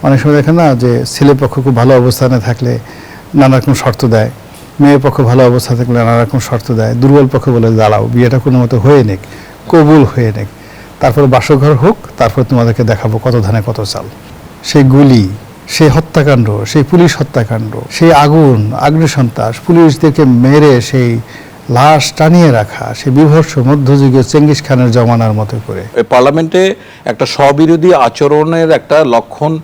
অনেক সময় দেখেন না যে ছেলে পক্ষ খুব ভালো অবস্থানে থাকলে নানা রকম শর্ত দেয়, মেয়ে পক্ষ ভালো অবস্থা থাকলে নানা রকম শর্ত দেয়, দুর্বল পক্ষ বলে দাঁড়াও, বিয়েটা কোনো মতো হয়ে নেক, কবুল হয়ে নেক, তারপরে বাসঘর হোক, তারপর তোমাদেরকে দেখাবো কত ধানে কত চাল। সেই গুলি, সেই হত্যাকাণ্ড, সেই পুলিশ হত্যাকাণ্ড, সেই আগুন, অগ্নিসন্ত্রাস, পুলিশদেরকে মেরে সেই লাশ টানিয়ে রাখা, সেই বিভৎস মধ্যযুগীয় চেঙ্গিস খানের জমানার মতো করে। পার্লামেন্টে একটা স্ববিরোধী আচরণের একটা লক্ষণ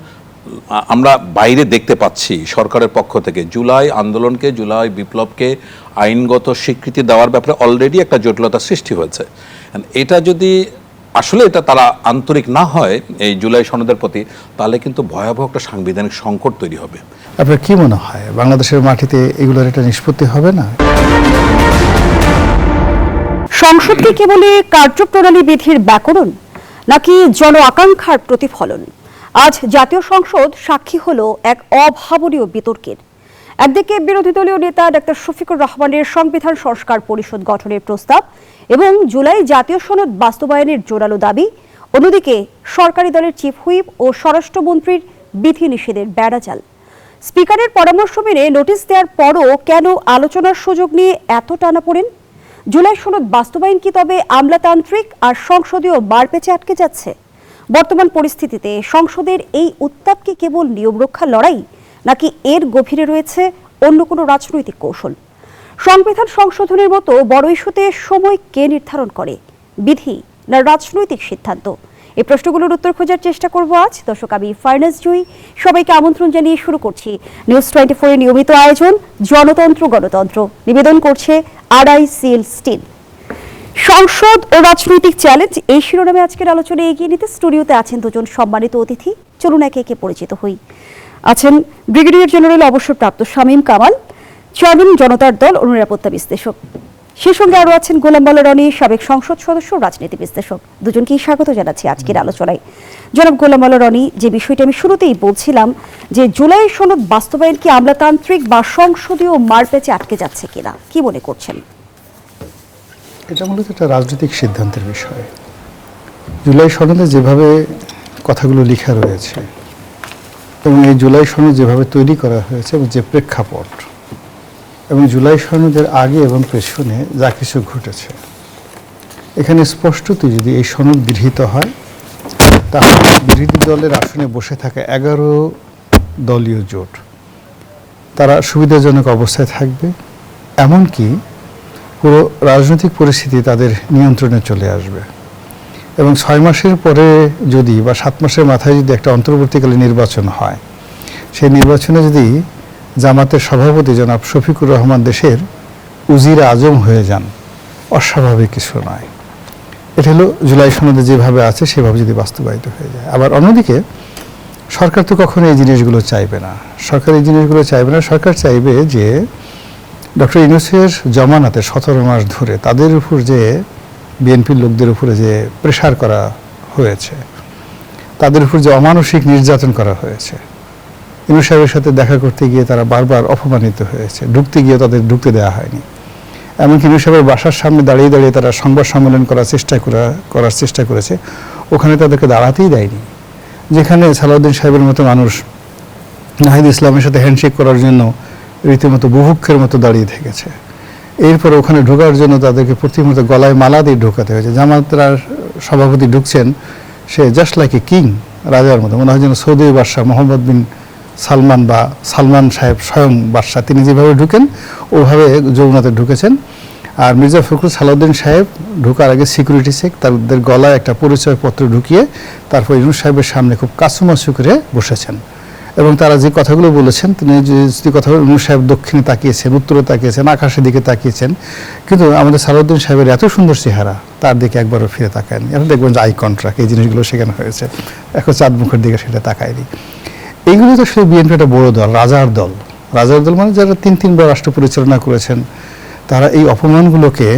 আমরা বাইরে দেখতে পাচ্ছি সরকারের পক্ষ থেকে। জুলাই আন্দোলনকে, জুলাই বিপ্লবকে আইনগত স্বীকৃতি দেওয়ার ব্যাপারে অলরেডি একটা জটিলতা সৃষ্টি হয়েছে। এটা যদি আসলে এটা তারা আন্তরিক না হয় এই জুলাই সনদের প্রতি, তাহলে কিন্তু ভয়াবহ একটা সাংবিধানিক সংকট তৈরি হবে। আপনার কি মনে হয় বাংলাদেশের মাটিতে এগুলোর একটা নিষ্পত্তি হবে না? সংসদকে কেবলই কার্যপ্রণালী বিধির ব্যাকরণ নাকি জন আকাঙ্ক্ষার প্রতিফলন? আজ জাতীয় সংসদ সাক্ষী হলো এক অভাবনীয় বিতর্কের। একদিকে বিরোধী দলীয় নেতা ডক্টর শফিকুর রহমানের সংবিধান সংস্কার পরিষদ গঠনের প্রস্তাব এবং জুলাই জাতীয় সনদ বাস্তবায়নের জোরালো দাবি, অন্যদিকে সরকারি দলের চিফ হুইপ ও স্বরাষ্ট্রমন্ত্রীর বিধিনিষেধের বেড়াজাল। স্পিকারের পরামর্শ মেনে নোটিশ দেওয়ার পরও কেন আলোচনার সুযোগ নিয়ে এত টানাপোড়েন? জুলাই সনদ বাস্তবায়ন কি তবে আমলাতান্ত্রিক আর সংসদীয় মারপেচে আটকে যাচ্ছে? বর্তমান পরিস্থিতিতে সংসদের এই উত্তাপ কি কেবল নিয়মরক্ষার লড়াই, নাকি এর গভীরে রয়েছে অন্য কোনো রাজনৈতিক কৌশল? সংবিধান সংশোধনের মতো বড় ইস্যুতে সময় কে নির্ধারণ করে, বিধি না রাজনৈতিক সিদ্ধান্ত? এই প্রশ্নগুলোর উত্তর খোঁজার চেষ্টা করব আজ। দর্শক, আমি ফারনাজ জুই, সবাইকে আমন্ত্রণ জানিয়ে শুরু করছি নিউজ 24 এর নিয়মিত আয়োজন জনতন্ত্র গণতন্ত্র। নিবেদন করছে আড়াই-সিল স্টিল। সংসদ ও রাজনৈতিক চ্যালেঞ্জ, এই শিরোনামে আজকের আলোচনা এগিয়ে নিতে স্টুডিওতে আছেন দুজন সম্মানিত অতিথি। চলুন একে একে পরিচিত হই। আছেন ব্রিগেডিয়ার জেনারেল অবসরপ্রাপ্ত শামীম কামাল, চেয়ারম্যান জনতার দল ও নিরাপত্তা বিশ্লেষক। সেই সঙ্গে আরও আছেন গোলাম মোল্লা রনি, সাবেক সংসদ সদস্য, রাজনীতি বিশ্লেষক। দুজনকেই স্বাগত জানাচ্ছি আজকের আলোচনায়। জনাব গোলাম মোল্লা রনি, যে বিষয়টি আমি শুরুতেই বলছিলাম যে জুলাই সনদ বাস্তবায়ন কি আমলাতান্ত্রিক বা সংসদীয় মারপেচে আটকে যাচ্ছে কিনা, কি মনে করছেন? এটা মূলত একটা রাজনৈতিক সিদ্ধান্তের বিষয়। জুলাই সনদে যেভাবে কথাগুলো লেখা রয়েছে এবং এই জুলাই সনদ যেভাবে তৈরি করা হয়েছে এবং যে প্রেক্ষাপট এবং জুলাই সনদের আগে এবং পেছনে যা কিছু ঘটেছে, এখানে স্পষ্টতই যদি এই সনদ গৃহীত হয় তাহলে বিরোধী দলের আসনে বসে থাকা 11 দলীয় জোট তারা সুবিধাজনক অবস্থায় থাকবে, এমনকি পুরো রাজনৈতিক পরিস্থিতি তাদের নিয়ন্ত্রণে চলে আসবে। এবং 6 মাসের পরে যদি বা 7 মাসের মাথায় যদি একটা অন্তর্বর্তীকালীন নির্বাচন হয়, সেই নির্বাচনে যদি জামাতের সভাপতি জনাব শফিকুর রহমান দেশের উজির আজম হয়ে যান, অস্বাভাবিক কিছু নয়। এটা হলো জুলাই সনদে যেভাবে আছে সেভাবে যদি বাস্তবায়িত হয়ে যায়। আবার অন্যদিকে সরকার তো কখনো এই জিনিসগুলো চাইবে না। সরকার এই জিনিসগুলো চাইবে না। সরকার চাইবে যে ডক্টর ইউনূসের জমানাতে 17 মাস ধরে তাদের উপর যে বিএনপির লোকদের উপরে যে প্রেশার করা হয়েছে, তাদের উপর যে অমানসিক নির্যাতন করা হয়েছে, ইউনূস সাহেবের সাথে দেখা করতে গিয়ে তারা বারবার অপমানিত হয়েছে, ঢুকতে গিয়ে তাদের ঢুকতে দেওয়া হয়নি। এমনকি ইউনূস সাহেবের বাসার সামনে দাঁড়িয়ে দাঁড়িয়ে তারা সংবাদ সম্মেলন করার চেষ্টা করেছে, ওখানে তাদেরকে দাঁড়াতেই দেয়নি। যেখানে সালাউদ্দিন সাহেবের মতো মানুষ নাহিদ ইসলামের সাথে হ্যান্ডশেক করার জন্য রীতিমতো বুভুক্ষের মতো দাঁড়িয়ে থেকেছে, এরপর ওখানে ঢোকার জন্য তাদেরকে প্রতিমত গলায় মালা দিয়ে ঢোকাতে হয়েছে। জামাতের সভাপতি ঢুকছেন, সে জাস্ট লাইক এ কিং, রাজার মতো, মনে হয় যেন সৌদি বাদশাহ মোহাম্মদ বিন সালমান বা সালমান সাহেব স্বয়ং বাদশাহ, তিনি যেভাবে ঢুকেন ওভাবে যমুনাতে ঢুকেছেন। আর মির্জা ফখরুল সালাউদ্দিন সাহেব ঢোকার আগে সিকিউরিটি চেক, তাদের গলায় একটা পরিচয়পত্র ঢুকিয়ে তারপর ইউনূস সাহেবের সামনে খুব কাছুমাছু করে বসেছেন। এবং তারা যে কথাগুলো বলেছেন, তিনি যে কথাগুলো, ইউনূস সাহেব দক্ষিণে তাকিয়েছেন, উত্তরে তাকিয়েছেন, আকাশের দিকে তাকিয়েছেন, কিন্তু আমাদের সালাউদ্দিন সাহেবের এত সুন্দর চেহারা, তার দিকে একবারও ফিরে তাকায়নি। এখন দেখবেন যে আই কন্ট্রাক্ট, এই জিনিসগুলো সেখানে হয়েছে, এখন চাঁদ মুখের দিকে সেটা তাকায়নি। এইগুলো তো শুধু বিএনপি একটা বড় দল, রাজার দল। রাজার দল মানে যারা 3বার রাষ্ট্র পরিচালনা করেছেন, তারা এই অপমানগুলোকে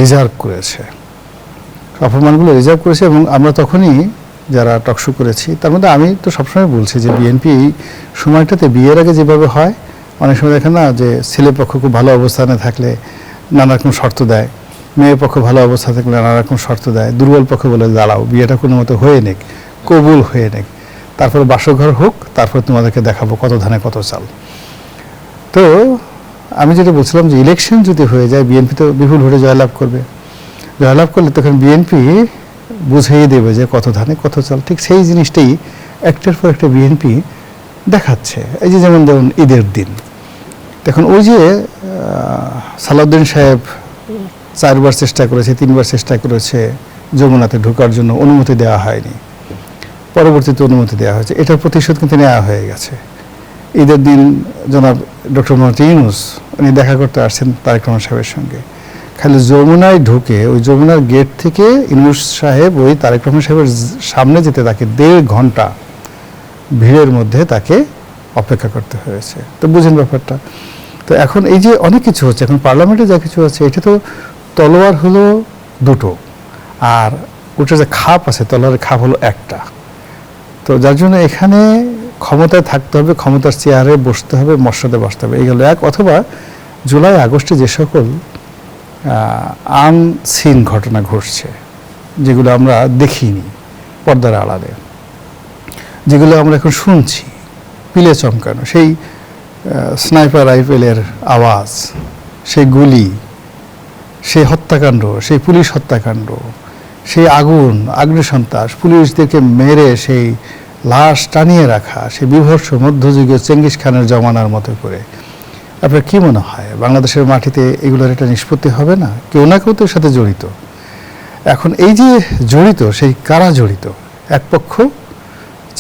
রিজার্ভ করেছে, এবং আমরা তখনই যারা টকশো করেছি, তার মধ্যে আমি তো সবসময় বলছি যে বিএনপি এই সময়টাতে বিয়ের আগে যেভাবে হয়, অনেক সময় দেখেন না যে ছেলে পক্ষ খুব ভালো অবস্থানে থাকলে নানা রকম শর্ত দেয়, মেয়ে পক্ষ ভালো অবস্থা থাকলে নানা রকম শর্ত দেয়, দুর্বল পক্ষ বলে দাঁড়াও, বিয়েটা কোনো মতো হয়ে নেক, কবুল হয়ে নেক, তারপরে বাসঘর হোক, তারপরে তোমাদেরকে দেখাবো কত ধানে কত চাল। তো আমি যেটা বলছিলাম যে ইলেকশন যদি হয়ে যায়, বিএনপি তো বিপুল ভোটে জয়লাভ করবে। জয়লাভ করলে তখন বিএনপি বুঝিয়ে দেবে যে কত ধানে কত চাল। ঠিক সেই জিনিসটাই একটার পর একটা বিএনপি দেখাচ্ছে। এই যে যেমন ধরুন ঈদের দিন, দেখুন ওই যে সালাউদ্দিন সাহেব 4 বার চেষ্টা করেছে, 3 বার চেষ্টা করেছে যমুনাতে ঢোকার জন্য, অনুমতি দেওয়া হয়নি, পরবর্তীতে অনুমতি দেওয়া হয়েছে। এটার প্রতিশোধ কিন্তু নেওয়া হয়ে গেছে। ঈদের দিন জনাব ডক্টর মোহাম্মদ ইউনূস উনি দেখা করতে আসছেন তারেক রহমান সাহেবের সঙ্গে। খালি যমুনায় ঢুকে ওই যমুনার গেট থেকে ইউনূস সাহেব ওই তারেক রহমান সাহেবের সামনে যেতে তাকে 1.5 ঘন্টা ভিড়ের মধ্যে তাকে অপেক্ষা করতে হয়েছে। তো বুঝেন ব্যাপারটা। তো এখন এই যে অনেক কিছু হচ্ছে, এখন পার্লামেন্টে যা কিছু আছে, এটা তো তলোয়ার হলো দুটো, আর ওটা যে খাপ আছে, তলোয়ারের খাপ হলো একটা। তো যার জন্য এখানে ক্ষমতায় থাকতে হবে, ক্ষমতার চেয়ারে বসতে হবে, মর্যাদায় বসতে হবে, এইগুলো এক। অথবা জুলাই আগস্টে যে সকল আনসিন ঘটনা ঘটছে, যেগুলো আমরা দেখিনি পর্দার আড়ালে, যেগুলো আমরা এখন শুনছি পিলে চমকানো, সেই স্নাইপার রাইফেলের আওয়াজ, সেই গুলি, সেই হত্যাকাণ্ড, সেই পুলিশ হত্যাকাণ্ড, সেই আগুন, আগ্নেসন্ত্রাস, পুলিশদেরকে মেরে সেই লাশ টানিয়ে রাখা, সেই বিভৎস মধ্যযুগীয় চেঙ্গিস খানের জমানার মতো করে। আপনার কি মনে হয় বাংলাদেশের মাটিতে এগুলোর একটা নিষ্পত্তি হবে না? কেউ না কেউ তো এর সাথে জড়িত। এখন এই যে জড়িত, সেই কারা জড়িত? এক পক্ষ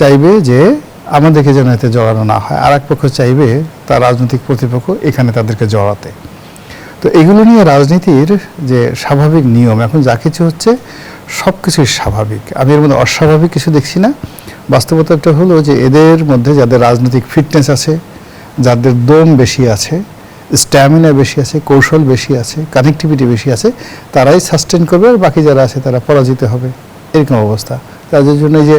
চাইবে যে আমাদেরকে যেন এতে জড়ানো না হয়, আর এক পক্ষ চাইবে তার রাজনৈতিক প্রতিপক্ষ এখানে তাদেরকে জড়াতে। তো এগুলো নিয়ে রাজনীতির যে স্বাভাবিক নিয়ম, এখন যা কিছু হচ্ছে সব কিছুই স্বাভাবিক, আমি এর মধ্যে অস্বাভাবিক কিছু দেখছি না। বাস্তবতাটা হলো যে এদের মধ্যে যাদের রাজনৈতিক ফিটনেস আছে, যাদের দম বেশি আছে, স্ট্যামিনা বেশি আছে, কৌশল বেশি আছে, কানেক্টিভিটি বেশি আছে, তারাই সাস্টেন করবে, আর বাকি যারা আছে তারা পরাজিত হবে, এরকম অবস্থা। তাদের জন্য এই যে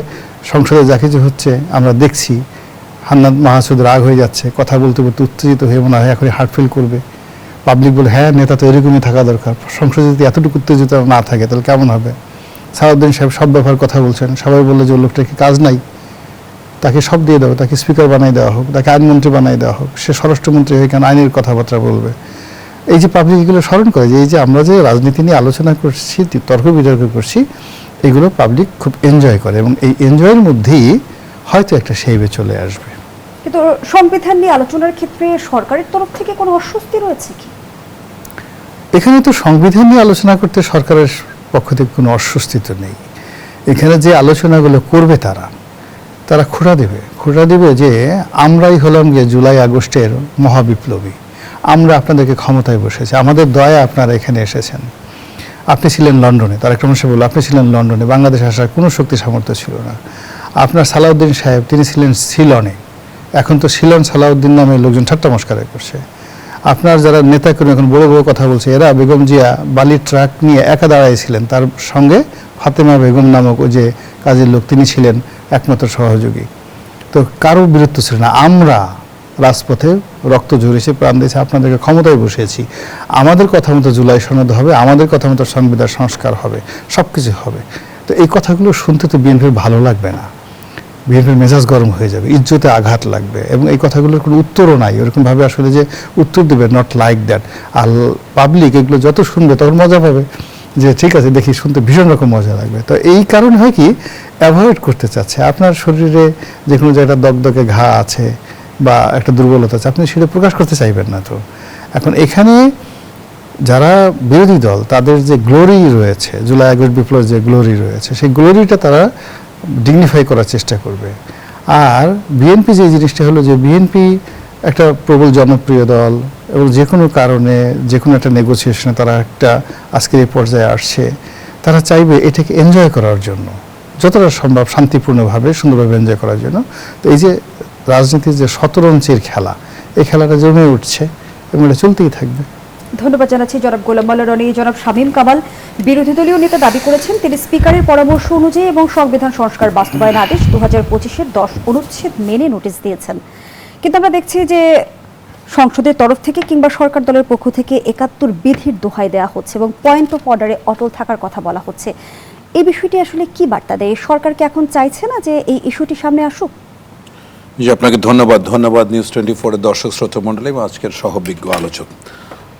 সংসদে যা কিছু হচ্ছে আমরা দেখছি, হান্নান মাহসুদ রাগ হয়ে যাচ্ছে, কথা বলতে বলতে উত্তেজিত হয়ে মনে হয় এখনই হার্ট ফেল করবে। পাবলিক বলে হ্যাঁ নেতা তো এরকমই থাকা দরকার, সংসদে যদি এতটুকু উত্তেজিত না থাকে তাহলে কেমন হবে? সালাউদ্দিন সাহেব সব ব্যাপার কথা বলছেন, সবাই বললে যে ওই লোকটার কি কাজ নাই, তাকে সব দিয়ে দেওয়া, তাকে স্পিকার বানাই দেওয়া হোক, তাকে আইনমন্ত্রী বানাই দেওয়া হোক, সে স্বরাষ্ট্রমন্ত্রী হয়ে কেন আইনের কথাবার্তা বলবে? এই যে পাবলিক এগুলো স্মরণ করে যে এই যে আমরা যে রাজনীতি নিয়ে আলোচনা করছি, তর্ক বিতর্ক করছি, এগুলো পাবলিক খুব এনজয় করে, এবং এই এনজয়ের মধ্যেই হয়তো একটা সেইবে চলে আসবে। কিন্তু সংবিধান নিয়ে আলোচনার ক্ষেত্রে সরকারের তরফ থেকে কোনো অস্বস্তি রয়েছে কি? এখানে তো সংবিধান নিয়ে আলোচনা করতে সরকারের পক্ষ থেকে কোনো অস্বস্তি তো নেই। এখানে যে আলোচনাগুলো করবে তারা খোঁড়া দেবে যে আমরাই হলাম গিয়ে জুলাই আগস্টের মহাবিপ্লবী, আমরা আপনাদেরকে ক্ষমতায় বসেছি, আমাদের দয়া আপনারা এখানে এসেছেন। আপনি ছিলেন লন্ডনে, তারেক রহমান সাহেব বলল আপনি ছিলেন লন্ডনে, বাংলাদেশ আসার কোনো শক্তি সামর্থ্য ছিল না। আপনার সালাউদ্দিন সাহেব তিনি ছিলেন সিলনে, এখন তো সিলন সালাউদ্দিন নামে লোকজন ঠাট্টা মস্করা করছে। আপনার যারা নেতাকর্মী এখন বড় বড় কথা বলছে, এরা বেগম জিয়া বালির ট্রাক নিয়ে একা দাঁড়াইছিলেন, তার সঙ্গে ফাতেমা বেগম নামক ওই যে কাজের লোক, তিনি ছিলেন একমাত্র সহযোগী। তো কারো বিরুদ্ধে ছিল না, আমরা রাজপথে রক্ত ঝরেছে, প্রাণ দিয়েছে, আপনাদেরকে ক্ষমতায় বসিয়েছি, আমাদের কথা মতো জুলাই সনদ হবে, আমাদের কথা মতো সংবিধান সংস্কার হবে, সব কিছু হবে। তো এই কথাগুলো শুনতে তো বিএনপির ভালো লাগবে না, বিএনপির মেজাজ গরম হয়ে যাবে, ইজ্জতে আঘাত লাগবে, এবং এই কথাগুলোর কোনো উত্তরও নাই, ওরকমভাবে আসলে যে উত্তর দেবে, নট লাইক দ্যাট। আর পাবলিক এগুলো যত শুনবে তখন মজা পাবে, যে ঠিক আছে দেখি, শুনতে ভীষণ রকম মজা লাগবে। তো এই কারণে হয় কি, অ্যাভয়েড করতে চাচ্ছে। আপনার শরীরে যে কোনো জায়গায় দগদগে ঘা আছে বা একটা দুর্বলতা আছে, আপনি সেটা প্রকাশ করতে চাইবেন না। তো এখন এখানে যারা বিরোধী দল, তাদের যে গ্লোরি রয়েছে, জুলাই আগস্ট বিপ্লবের যে গ্লোরি রয়েছে, সেই গ্লোরিটা তারা ডিগনিফাই করার চেষ্টা করবে। আর বিএনপি যে জিনিসটা হলো যে বিএনপি একটা প্রবল জনপ্রিয় দল, এবং যে কোনো কারণে যে কোনো একটা নেগোসিয়েশনে তারা একটা আজকের এই পর্যায়ে আসছে, তারা চাইবে এটাকে এনজয় করার জন্য, যতটা সম্ভব শান্তিপূর্ণভাবে সুন্দরভাবে এনজয় করার জন্য। তো এই যে রাজনীতির যে শতরঞ্চের খেলা, এই খেলাটা জমে উঠছে এবং এটা চলতেই থাকবে। ধন্যবাদ জানাচ্ছি জনাব গোলাম মোল্লা রনি। জনাব শামীম কামাল, বিরোধী দলীয় নেতা দাবি করেছেন তিনি স্পিকারের পরামর্শ অনুযায়ী এবং সংবিধান সংস্কার বাস্তবায়ন আদেশ 2025-এর 10 অনুচ্ছেদ মেনে নোটিশ দিয়েছেন, কিন্তু আমরা দেখছি যে সংসদের তরফ থেকে কিংবা সরকার দলের পক্ষ থেকে 71 বিধির দোহাই দেওয়া হচ্ছে এবং পয়েন্ট অফ অর্ডারে অটল থাকার কথা বলা হচ্ছে। এই বিষয়টি আসলে কি বার্তা দেয়? সরকার কি এখন চাইছে না যে এই ইস্যুটি সামনে আসুক? জি, আপনাকে ধন্যবাদ নিউজ 24 এর দর্শক শ্রোতা মণ্ডলী এবং আজকের সহবিজ্ঞ আলোচক।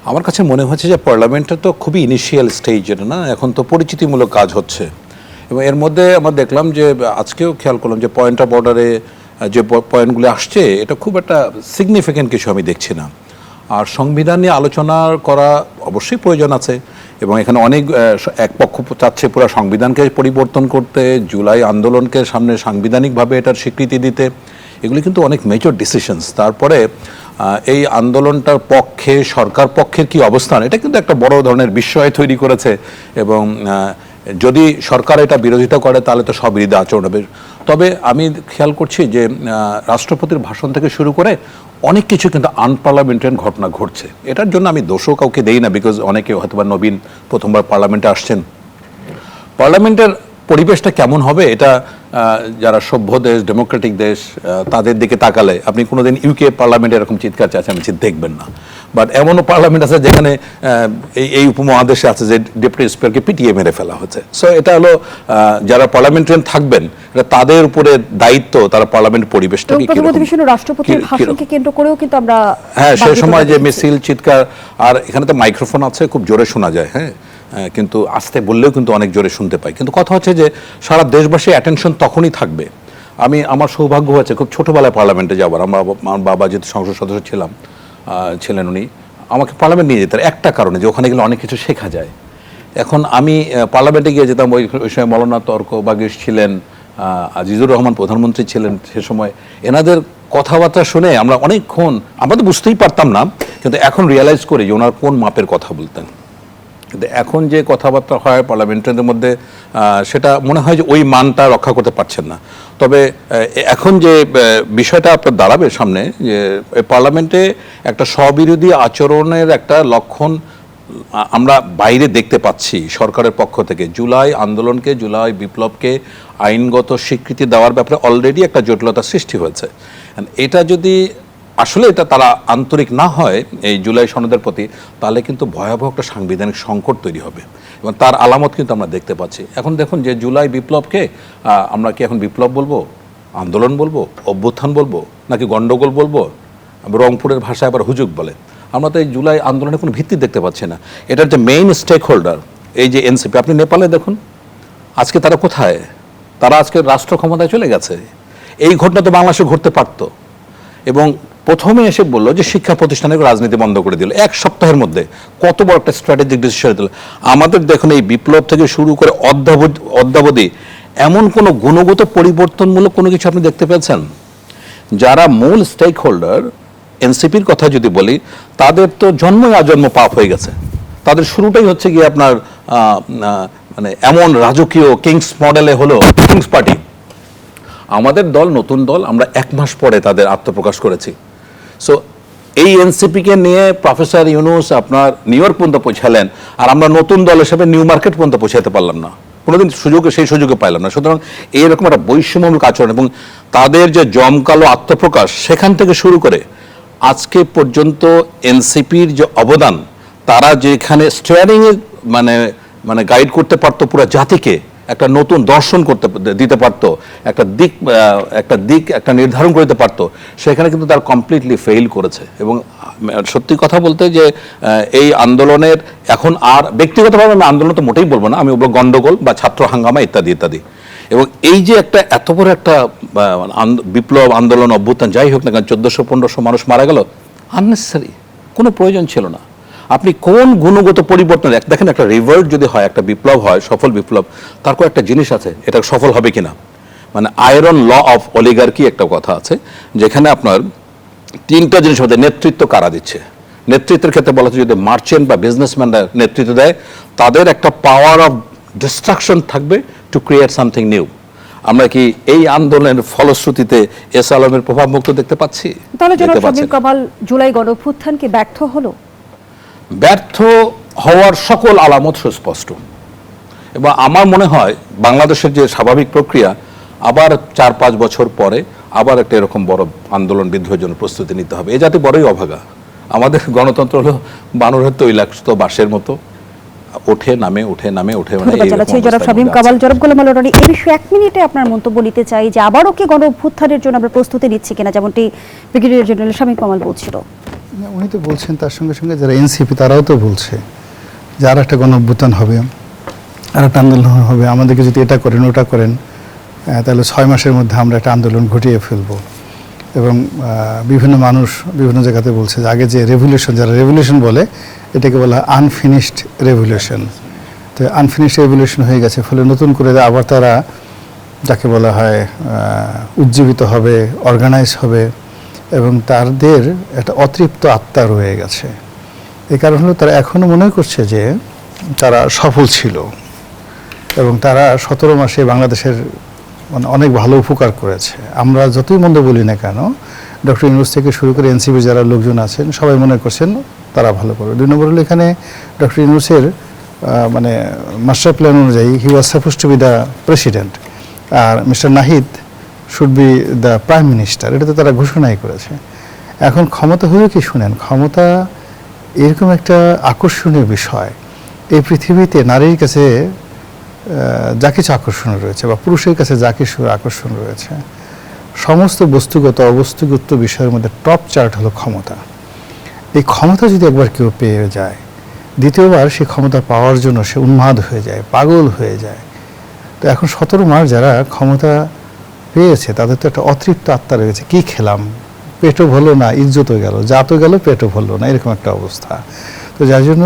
আমার কাছে মনে হচ্ছে যে পার্লামেন্টে তো খুবই ইনিশিয়াল স্টেজ, এটা না, এখন তো পরিচিতিমূলক কাজ হচ্ছে এবং এর মধ্যে আমরা দেখলাম যে আজকেও খেয়াল করলাম যে পয়েন্ট অফ অর্ডারে যে পয়েন্টগুলো আসছে এটা খুব একটা সিগনিফিক্যান্ট কিছু আমি দেখছি না। আর সংবিধান নিয়ে আলোচনা করা অবশ্যই প্রয়োজন আছে এবং এখানে অনেক এক পক্ষ চাচ্ছে পুরো সংবিধানকে পরিবর্তন করতে, জুলাই আন্দোলনকে সামনে সাংবিধানিকভাবে এটার স্বীকৃতি দিতে, এগুলি কিন্তু অনেক মেজর ডিসিশনস। তারপরে এই আন্দোলনটার পক্ষে সরকার পক্ষের কি অবস্থান, এটা কিন্তু একটা বড় ধরনের বিস্ময় তৈরি করেছে এবং যদি সরকার এটা বিরোধিতা করে তাহলে তো স্ববিরোধী আচরণ হবে। তবে আমি খেয়াল করছি যে রাষ্ট্রপতির ভাষণ থেকে শুরু করে অনেক কিছু কিন্তু আনপার্লামেন্টারিয়ান ঘটনা ঘটছে। এটার জন্য আমি দোষও কাউকে দেই না, বিকজ অনেকে হয়তো বা নবীন প্রথমবার পার্লামেন্টে আসছেন। পার্লামেন্টের পরিবেশটা কেমন হবে এটা যারা সভ্য দেশ, ডেমোক্রেটিক দেশ, তাদের দিকে তাকালে আপনি কোনোদিন ইউকে পার্লামেন্টে এরকম চিৎকার চেঁচামেচি দেখবেন না। বাট এমনও পার্লামেন্ট আছে যেখানে এই উপমহাদেশে আছে যে ডেপুটি স্পিকারকে পিটিয়ে মেরে ফেলা হচ্ছে। সো এটা হলো যারা পার্লামেন্টারিয়ান থাকবেন এটা তাদের উপরে দায়িত্ব, তারা পার্লামেন্ট পরিবেশটাকে রাষ্ট্রপতির ভাষণকে কেন্দ্র করেও কিন্তু আমরা সেই সময় যে মিছিল, চিৎকার, আর এখানে তো মাইক্রোফোন আছে, খুব জোরে শোনা যায়, হ্যাঁ, কিন্তু আস্তে বললেও কিন্তু অনেক জোরে শুনতে পাই। কিন্তু কথা হচ্ছে যে সারা দেশবাসী অ্যাটেনশন তখনই থাকবে। আমার সৌভাগ্য হয়েছে খুব ছোটোবেলায় পার্লামেন্টে যাওয়ার। আমার বাবা যেহেতু সংসদ সদস্য ছিলেন উনি আমাকে পার্লামেন্ট নিয়ে যেতেন একটা কারণে, যে ওখানে গেলে অনেক কিছু শেখা যায়। এখন আমি পার্লামেন্টে গিয়ে যেতাম, ওই সময় মৌলানা তর্ক বাগিশ ছিলেন, আজিজুর রহমান প্রধানমন্ত্রী ছিলেন সে সময়। এনাদের কথাবার্তা শুনে আমরা অনেকক্ষণ, আমরা তো বুঝতেই পারতাম না, কিন্তু এখন রিয়েলাইজ করি যে ওনার কোন মাপের কথা বলতেন। কিন্তু এখন যে কথাবার্তা হয় পার্লামেন্টের মধ্যে, সেটা মনে হয় যে ওই মানটা রক্ষা করতে পারছেন না। তবে এখন যে বিষয়টা আপনার দাঁড়াবে সামনে, যে পার্লামেন্টে একটা স্ববিরোধী আচরণের একটা লক্ষণ আমরা বাইরে দেখতে পাচ্ছি সরকারের পক্ষ থেকে। জুলাই আন্দোলনকে, জুলাই বিপ্লবকে আইনগত স্বীকৃতি দেওয়ার ব্যাপারে অলরেডি একটা জটিলতা সৃষ্টি হয়েছে। এটা যদি আসলে এটা তারা আন্তরিক না হয় এই জুলাই সনদের প্রতি, তাহলে কিন্তু ভয়াবহ একটা সাংবিধানিক সংকট তৈরি হবে এবং তার আলামত কিন্তু আমরা দেখতে পাচ্ছি। এখন দেখুন যে জুলাই বিপ্লবকে আমরা কি এখন বিপ্লব বলবো, আন্দোলন বলবো, অভ্যুত্থান বলবো, নাকি গন্ডগোল বলবো? রংপুরের ভাষায় আবার হুজুগ বলে। আমরা তো এই জুলাই আন্দোলনের কোনো ভিত্তি দেখতে পাচ্ছি না। এটার যে মেইন স্টেক হোল্ডার এই যে এনসিপি, আপনি নেপালে দেখুন আজকে তারা কোথায়, তারা আজকে রাষ্ট্র ক্ষমতায় চলে গেছে। এই ঘটনা তো বাংলাদেশে ঘটতে পারত। এবং প্রথমে এসে বললো যে শিক্ষা প্রতিষ্ঠানের রাজনীতি বন্ধ করে দিল এক সপ্তাহের মধ্যে। কত বড় একটা স্ট্র্যাটেজিক ডিসিশন দিল। আমাদের দেখুন এই বিপ্লব থেকে শুরু করে অদ্যাবধি এমন কোনো গুণগত পরিবর্তনমূলক কোনো কিছু আপনি দেখতে পেয়েছেন? যারা মূল স্টেক হোল্ডার, এনসিপির কথা যদি বলি, তাদের তো জন্মই আজন্ম পাপ হয়ে গেছে। তাদের শুরুটাই হচ্ছে গিয়ে আপনার মানে এমন রাজকীয় কিংস মডেলে হলো কিংস পার্টি। আমাদের দল নতুন দল, আমরা 1 মাস পরে তাদের আত্মপ্রকাশ করেছি। সো এই এনসিপিকে নিয়ে প্রফেসর ইউনূস আপনার নিউ ইয়র্ক পর্যন্ত পৌঁছালেন, আর আমরা নতুন দল হিসেবে নিউ মার্কেট পর্যন্ত পৌঁছাতে পারলাম না, কোনোদিন সেই সুযোগে পাইলাম না। সুতরাং এইরকম একটা বৈষম্যমূলক আচরণ এবং তাদের যে জমকালো আত্মপ্রকাশ, সেখান থেকে শুরু করে আজকে পর্যন্ত এনসিপির যে অবদান, তারা যেখানে স্টিয়ারিংয়ে মানে গাইড করতে পারতো পুরো জাতিকে, একটা নতুন দর্শন দিতে পারতো, একটা নির্ধারণ করতে পারতো, সেখানে কিন্তু তার কমপ্লিটলি ফেইল করেছে। এবং সত্যি কথা বলতে যে এই আন্দোলনের এখন আর ব্যক্তিগতভাবে আমি আন্দোলন তো মোটেই বলবো না, আমি বলবো গন্ডগোল বা ছাত্র হাঙ্গামা ইত্যাদি ইত্যাদি। এবং এই যে এত বড় একটা বিপ্লব, আন্দোলন, অভ্যুত্থান যাই হোক না কেন, 1400-1500 মানুষ মারা গেল, আননেসেসারি, কোনো প্রয়োজন ছিল না। আপনি কোন গুণগত পরিবর্তন দেখেন, একটা রিভার্ট যদি হয়, একটা বিপ্লব হয়, সফল বিপ্লব, তার কোনো একটা জিনিস আছে, এটা সফল হবে কিনা, মানে আয়রন ল অফ অলিগার্কি একটা কথা আছে, যেখানে আপনার 3টা জিনিস মধ্যে নেতৃত্ব কারা দিচ্ছে। নেতৃত্বের ক্ষেত্রে বলা হচ্ছে যদি মার্চেন্ট বা বিজনেসম্যানরা নেতৃত্ব দেয়, তাদের একটা পাওয়ার অফ ডিস্ট্রাকশন থাকবে টু ক্রিয়েট সামথিং নিউ। আমরা কি এই আন্দোলনের ফলশ্রুতিতে এস আলমের প্রভাব মুক্ত দেখতে পাচ্ছি? তাহলে জনাব শামীম কামাল, জুলাই গণঅভ্যুত্থান কি ব্যর্থ হলো? ব্যর্থ হওয়ার সকল আলামত সুস্পষ্ট। এবং আমার মনে হয় বাংলাদেশের যে স্বাভাবিক প্রক্রিয়া, আবার 4-5 বছর পরে আবার একটা এরকম বড় আন্দোলন বিদ্রোহের জন্য প্রস্তুতি নিতে হবে। এ জাতি বড়ই অভাগা। আমাদের গণতন্ত্র হলো বানরের তৈলাক্ত বাঁশের মতো, ওঠে নামে ওঠে নামে ওঠে, মানে ধন্যবাদ এইরকম জানাচ্ছি জনাব অবস্থার শামীম মধ্যে কামাল। আছে। জনাব গোলাম আলী রনি, এই বিষয়ে 1 মিনিটে আপনার মন্তব্য নিতে চাই যে আবারও কি গণ অভ্যুত্থানের জন্য আমরা প্রস্তুতি নিচ্ছি কিনা, যেমনটি ব্রিগেডিয়ার জেনারেল শামীম কামাল বলছিল। না, উনি তো বলছেন, তার সঙ্গে সঙ্গে যারা এনসিপি তারাও তো বলছে যে আর একটা গণ অভ্যুত্থান হবে, আর একটা আন্দোলন হবে, আমাদেরকে যদি এটা করেন ওটা করেন তাহলে 6 মাসের মধ্যে আমরা একটা আন্দোলন ঘটিয়ে ফেলবো। এবং বিভিন্ন মানুষ বিভিন্ন জায়গাতে বলছে যে আগে যে রেভলিউশন, যারা রেভলিউশন বলে এটাকে বলা আনফিনিশড রেভলিউশন, তো আনফিনিশড রেভলিউশন হয়ে গেছে, ফলে নতুন করে আবার তারা যাকে বলা হয় উজ্জীবিত হবে, অর্গানাইজ হবে, এবং তাদের একটা অতৃপ্ত আত্মা রয়ে গেছে। এই কারণ হলো তারা এখনও মনে করছে যে তারা সফল ছিল এবং তারা 17 মাসে বাংলাদেশের মানে অনেক ভালো উপকার করেছে। আমরা যতই মন্দ বলি না কেন, ডক্টর ইউনূস থেকে শুরু করে এনসিপির যারা লোকজন আছেন সবাই মনে করছেন তারা ভালো করবে। 2 নম্বর হলো এখানে ডক্টর ইউনূসের মানে মাস্টার প্ল্যান অনুযায়ী he was suppose to be the president, আর mister Nahid should be the prime minister, এটা তো তারা ঘোষণাই করেছে। এখন ক্ষমতা হয়েও কি শুনেন, ক্ষমতা এরকম একটা আকর্ষণীয় বিষয়, এই পৃথিবীতে নারীর কাছে যা কিছু আকর্ষণ রয়েছে বা পুরুষের কাছে যা কিছু আকর্ষণ রয়েছে, সমস্ত বস্তুগত অবস্তুগত বিষয়ের মধ্যে টপ চার্ট হলো ক্ষমতা। এই ক্ষমতা যদি একবার কেউ পেয়ে যায়, দ্বিতীয়বার সেই ক্ষমতা পাওয়ার জন্য সে উন্মাদ হয়ে যায়, পাগল হয়ে যায়। তো এখন 17 মাস যারা ক্ষমতা পেয়েছে তাদের তো একটা অতৃপ্ত আত্মা রয়েছে, কি খেলাম, পেটও ভরলো না, ইজ্জতও গেল, জাতও গেল, পেটও ভরলো না, এরকম একটা অবস্থা। তো যার জন্য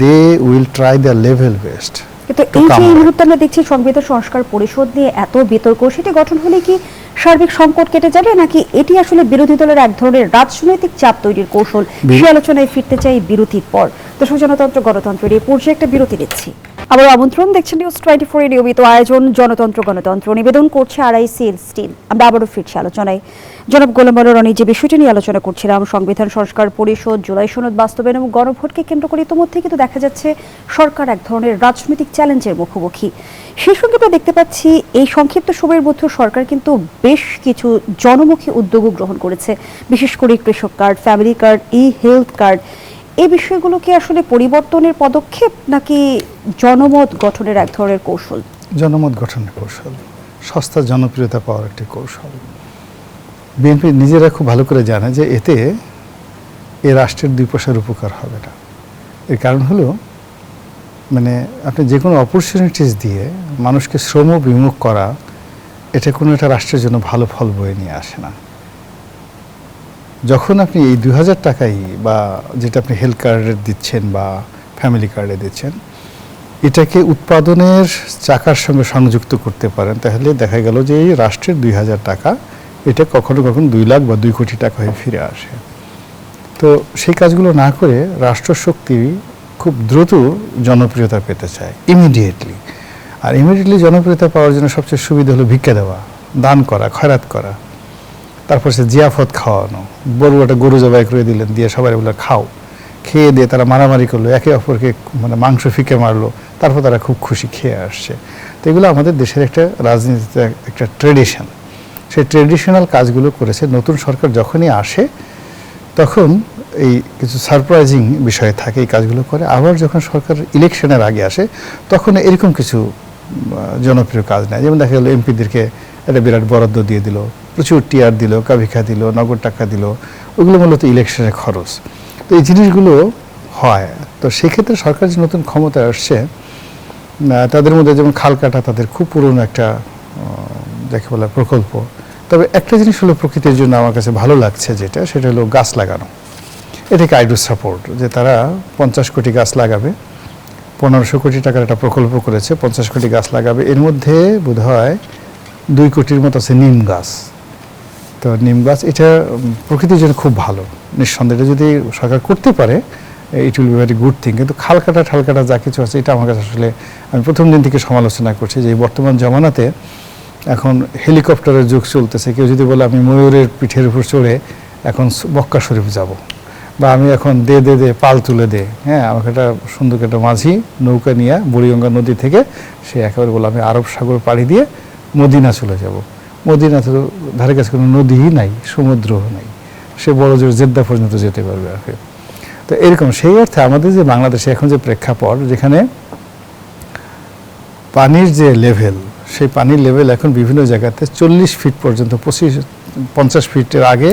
they will try the level best. কিন্তু এই যে এই মুহূর্তে আমরা দেখছি সংবিধান সংস্কার পরিষদ নিয়ে এত বিতর্ক, সেটি গঠন হলে কি সার্বিক সংকট কেটে যাবে, নাকি এটি আসলে বিরোধী দলের এক ধরনের রাজনৈতিক চাপ তৈরির কৌশল? সে আলোচনায় ফিরতে চাই বিরতির পর। দর্শক, জনতন্ত্র গণতন্ত্রের এই পর্যায়ে একটা বিরতি নিচ্ছি। আবার আমন্ত্রণ, দেখছেন নিউজ 24 এর নিয়মিত আয়োজন জনতন্ত্র গণতন্ত্র, নিবেদন করছে RICL স্টিল। আমরা আবারও ফিরছি আলোচনায়। জনাব গোলাম আলী রনি, যে বিষয়টি নিয়ে আলোচনা করছিলাম, সংবিধান সংস্কার পরিষদ, জুলাই সনদ বাস্তবায়ন এবং গণভোটকে কেন্দ্র করে ইতিমধ্যে কিন্তু দেখা যাচ্ছে সরকার এক ধরনের রাজনৈতিক চ্যালেঞ্জের মুখোমুখি। সেই সঙ্গে আমরা দেখতে পাচ্ছি এই সংক্ষিপ্ত সময়ের মধ্যে সরকার কিন্তু বেশ কিছু জনমুখী উদ্যোগও গ্রহণ করেছে, বিশেষ করে কৃষক card, family card, health card. এই বিষয়গুলো কি আসলে পরিবর্তনের পদক্ষেপ, নাকি জনমত গঠনের এক ধরনের কৌশল? জনমত গঠনের কৌশল, সস্তা জনপ্রিয়তা পাওয়ার একটি কৌশল। বিএনপি নিজেরা খুব ভালো করে জানে যে এতে এ রাষ্ট্রের 2 পয়সার উপকার হবে না। এর কারণ হলো মানে আপনি যে কোনো অপরচুনিটিস দিয়ে মানুষকে শ্রম বিমুখ করা, এটা কোনো একটা রাষ্ট্রের জন্য ভালো ফল বয়ে নিয়ে আসে না। যখন আপনি এই 2000 টাকাই বা যেটা আপনি হেলথ কার্ডে দিচ্ছেন বা ফ্যামিলি কার্ডে দিচ্ছেন, এটাকে উৎপাদনের চাকার সঙ্গে সংযুক্ত করতে পারেন, তাহলে দেখা গেল যে এই রাষ্ট্রের 2000 টাকা এটা কখনো কখনো 2 লাখ বা 2 কোটি টাকা হয়ে ফিরে আসে। তো সেই কাজগুলো না করে রাষ্ট্রশক্তি খুব দ্রুত জনপ্রিয়তা পেতে চায় ইমিডিয়েটলি। আর ইমিডিয়েটলি জনপ্রিয়তা পাওয়ার জন্য সবচেয়ে সুবিধা হলো ভিক্ষা দেওয়া, দান করা, খয়রাত করা, তারপর সে জিয়াফত খাওয়ানো। বড় একটা গরু জবাই করে দিলেন, দিয়ে সবাই বলে খাও, খেয়ে দিয়ে তারা মারামারি করলো, একে অপরকে মানে মাংস ফিকে মারলো, তারপর তারা খুব খুশি খেয়ে আসছে। তো এগুলো আমাদের দেশের একটা রাজনীতিতে একটা ট্রেডিশন। সেই ট্রেডিশনাল কাজগুলো করেছে। নতুন সরকার যখনই আসে তখন এই কিছু সারপ্রাইজিং বিষয় থাকে, এই কাজগুলো করে। আবার যখন সরকার ইলেকশনের আগে আসে তখন এরকম কিছু জনপ্রিয় কাজ নেয়, যেমন দেখা গেলো এমপিদেরকে একটা বিরাট বরাদ্দ দিয়ে দিল, প্রচুর টিআর দিল, কাবিখা দিল, নগদ টাকা দিল, ওগুলো মূলত ইলেকশনের খরচ। তো এই জিনিসগুলো হয়। তো সেক্ষেত্রে সরকার যে নতুন ক্ষমতায় আসছে তাদের মধ্যে যেমন খাল কাটা তাদের খুব পুরনো একটা যাকে বলা প্রকল্প। তবে একটা জিনিস হলো প্রকৃতির জন্য আমার কাছে ভালো লাগছে যেটা, সেটা হলো গাছ লাগানো। এটাকে আই ডু সাপোর্ট, যে তারা 50 কোটি গাছ লাগাবে, 1500 কোটি টাকার একটা প্রকল্প করেছে, 50 কোটি গাছ লাগাবে। এর মধ্যে বোধহয় 2 কোটির মতো আছে নিম গাছ। তো নিম গাছ এটা প্রকৃতির জন্য খুব ভালো, নিঃসন্দেহে। এটা যদি সরকার করতে পারে it will be very good thing. কিন্তু খাল কাটা ঠাল কাটা যা কিছু আছে, এটা আমার কাছে আসলে আমি প্রথম দিন থেকে সমালোচনা করছি যে বর্তমান জমানাতে এখন হেলিকপ্টারের যুগ চলতেছে। কেউ যদি বলে আমি ময়ূরের পিঠের উপর চড়ে এখন মক্কা শরীফ যাব, বা আমি এখন দে পাল তুলে দে, হ্যাঁ আমাকে একটা সুন্দর একটা মাঝি নৌকা নিয়ে বুড়িগঙ্গা নদী থেকে সে একেবারে বলে আমি আরব সাগর পাড়ি দিয়ে মদিনা চলে যাব। মদিনা তো ধারে কাছে কোনো নদীই নাই, সমুদ্রও নাই, সে বড় জোর জেদ্দা পর্যন্ত যেতে পারবে আর কি। তো তো এরকম সেই অর্থে আমাদের যে বাংলাদেশে এখন যে প্রেক্ষাপট, যেখানে পানির যে লেভেল, সেই পানির লেভেল এখন বিভিন্ন জায়গাতে 40 ফিট পর্যন্ত, 50 ফিটের আগে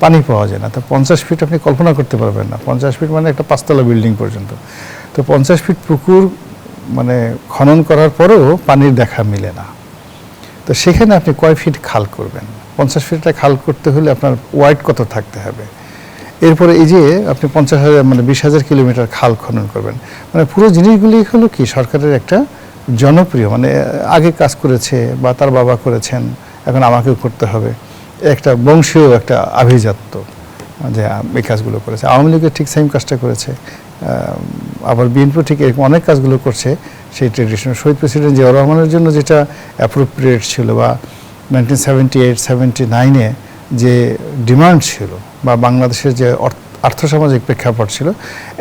পানি পাওয়া যায় না। তো 50 ফিট আপনি কল্পনা করতে পারবেন না, 50 ফিট মানে একটা 5তলা বিল্ডিং পর্যন্ত। তো 50 ফিট পুকুর মানে খনন করার পরেও পানির দেখা মিলে না। তো সেখানে আপনি কয় ফিট খাল করবেন? 50 ফিটটা খাল করতে হলে আপনার ওয়াইড কত থাকতে হবে? এরপরে এই যে আপনি 50,000 মানে 20,000 কিলোমিটার খাল খনন করবেন, মানে পুরো জিনিসগুলি হলো কি সরকারের একটা জনপ্রিয়, মানে আগে কাজ করেছে বা তার বাবা করেছেন, এখন আমাকেও করতে হবে, একটা বংশীয় একটা আভিজাত্য যে এই কাজগুলো করেছে। আওয়ামী লীগের ঠিক সেম কাজটা করেছে, আবার বিএনপি ঠিক এরকম অনেক কাজগুলো করছে। সেই ট্রেডিশন শহীদ প্রেসিডেন্ট জিয়াউর রহমানের জন্য যেটা অ্যাপ্রোপ্রিয়েট ছিল, বা 1978-79-এ যে ডিমান্ড ছিল, বা বাংলাদেশের যে আর্থসামাজিক প্রেক্ষাপট ছিল,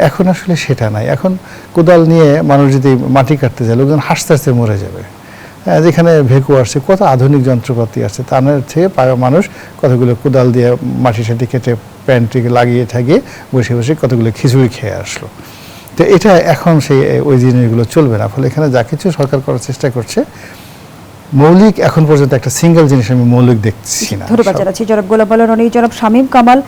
এখন আসলে সেটা নাই। এখন কোদাল নিয়ে মানুষ যদি মাটি কাটতে যায়, লোকজন হাসতে হাসতে মরে যাবে। যেখানে ভেকু আসছে, কত আধুনিক যন্ত্রপাতি আসছে, তার থেকে মানুষ কতগুলো কোদাল দিয়ে মাটি সাটি কেটে প্যান্টটিকে লাগিয়ে ঠাকিয়ে বসে বসে কতগুলো খিচুড়ি খেয়ে আসলো। তো এটা এখন সেই ওই জিনিসগুলো চলবে না। ফলে এখানে যা কিছু সরকার করার চেষ্টা করছে, মৌলিক এখন পর্যন্ত একটা সিঙ্গেল জিনিস আমি মৌলিক দেখছি না। ধন্যবাদ জানাচ্ছি জনাব গোলাম মাওলা রনি। জনাব শামীম কামাল,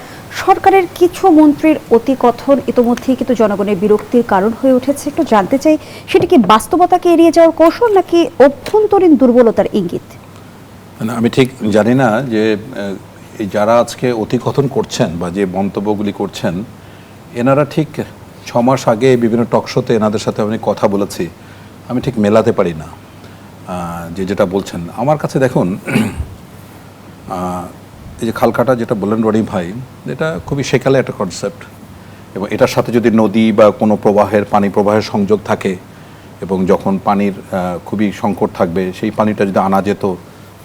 সরকারের কিছু মন্ত্রীর অতিকথন ইতোমধ্যেই কিন্তু জনগণের বিরক্তির কারণ হয়ে উঠেছে। একটু জানতে চাই, সেটা কি বাস্তবতাকে এড়িয়ে যাওয়ার কৌশল নাকি অভ্যন্তরীণ দুর্বলতার ইঙ্গিত? আমি ঠিক জানি না যে যারা আজকে অতিকথন করছেন বা যে মন্তব্যগুলি করছেন, এনারা ঠিক 6 মাস আগে বিভিন্ন টকশোতে এনাদের সাথে আমি কথা বলেছি, আমি ঠিক মেলাতে পারি না যেটা বলছেন। আমার কাছে দেখুন, এই যে খালকাটা যেটা বললেন রনি ভাই, এটা খুবই সেকালে একটা কনসেপ্ট, এবং এটার সাথে যদি নদী বা কোনো পানি প্রবাহের সংযোগ থাকে, এবং যখন পানির খুবই সংকট থাকবে, সেই পানিটা যদি আনা যেত,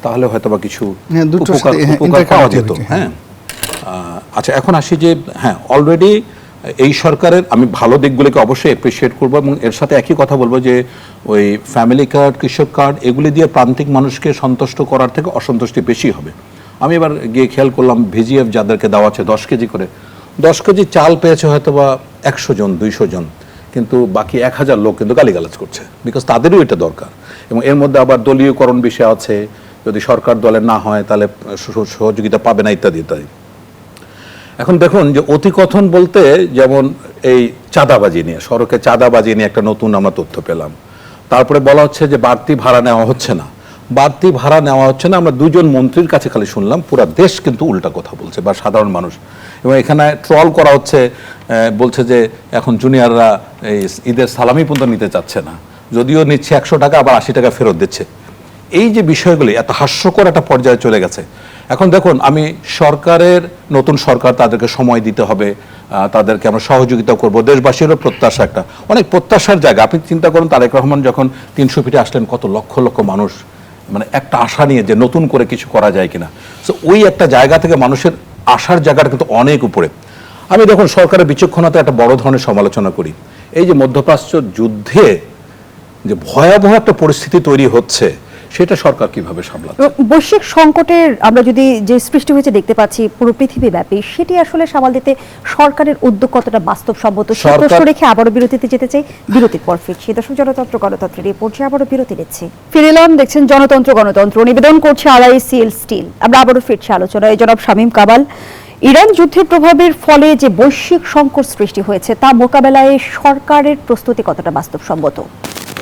তাহলে হয়তো বা কিছু উপকার পাওয়া যেত। হ্যাঁ, আচ্ছা, এখন আসি যে হ্যাঁ, অলরেডি এই সরকারের আমি ভালো দিকগুলোকে অবশ্যই অ্যাপ্রিসিয়েট করবো, এবং এর সাথে একই কথা বলবো যে ওই ফ্যামিলি কার্ড, কৃষক কার্ড, এগুলি দিয়ে প্রান্তিক মানুষকে সন্তুষ্ট করার থেকে অসন্তুষ্টি বেশি হবে। আমি এবার গিয়ে খেয়াল করলাম, ভিজিএফ যাদেরকে দেওয়া আছে 10 কেজি করে, 10 কেজি চাল পেয়েছে হয়তো বা 100 জন 200 জন, কিন্তু বাকি 1000 লোক কিন্তু গালিগালাজ করছে, বিকজ তাদেরও এটা দরকার। এবং এর মধ্যে আবার দলীয়করণ বিষয় আছে, যদি সরকার দলের না হয় তাহলে সহযোগিতা পাবে না, ইত্যাদি ইত্যাদি। এখন দেখুন যে অতিকথন বলতে, যেমন এই চাঁদাবাজি নিয়ে, সড়কে চাঁদাবাজি নিয়ে একটা নতুন আমরা তথ্য পেলাম। তারপরে বলা হচ্ছে যে বাড়তি ভাড়া নেওয়া হচ্ছে না, বাড়তি ভাড়া নেওয়া হচ্ছে না। আমরা 2 জন মন্ত্রীর কাছে খালি শুনলাম, পুরা দেশ কিন্তু উল্টা কথা বলছে, বা সাধারণ মানুষ। এবং এখানে ট্রল করা হচ্ছে, বলছে যে এখন জুনিয়ররা এই ঈদের সালামি পর্যন্ত নিতে চাচ্ছে না, যদিও নিচ্ছে 100 টাকা, আবার 80 টাকা ফেরত দিচ্ছে। এই যে বিষয়গুলি এত হাস্যকর একটা পর্যায়ে চলে গেছে। এখন দেখুন, আমি সরকারের, নতুন সরকার, তাদেরকে সময় দিতে হবে, তাদেরকে আমরা সহযোগিতা করব। দেশবাসীরও প্রত্যাশা, একটা অনেক প্রত্যাশার জায়গা। আপনি চিন্তা করুন, তারেক রহমান যখন 300 ফিটে আসলেন, কত লক্ষ লক্ষ মানুষ মানে একটা আশা নিয়ে যে নতুন করে কিছু করা যায় কিনা। সো ওই একটা জায়গা থেকে মানুষের আশার জায়গাটা কিন্তু অনেক উপরে। আমি দেখুন সরকারের বিচক্ষণতা একটা বড় ধরনের সমালোচনা করি। এই যে মধ্যপ্রাচ্য যুদ্ধে যে ভয়াবহ একটা পরিস্থিতি তৈরি হচ্ছে, সেটা সরকার কিভাবে সামলাচ্ছে? বৈশ্বিক সংকটের আমরা যদি যে সৃষ্টি হয়েছে দেখতে পাচ্ছি পুরো পৃথিবীব্যাপী, সেটি আসলে সামাল দিতে সরকারের উদ্যোগ কতটা বাস্তবসম্মত, সেই প্রশ্ন রেখে আবারও বিরতিতে যেতে চাই। বিরতির পর ফিরছি। দর্শক, জনতন্ত্র গণতন্ত্রের এই পর্যায়ে আবারও বিরতি নিচ্ছি। ফিরে এলাম, দেখছেন জনতন্ত্র গণতন্ত্র, নিবেদন করছে RICL স্টিল। আমরা আবারও ফিরছি আলোচনায়। জনাব শামীম কামাল, ইরান যুদ্ধের প্রভাবের ফলে যে বৈশ্বিক সংকট সৃষ্টি হয়েছে, তা মোকাবেলায় সরকারের প্রস্তুতি কতটা বাস্তবসম্মত?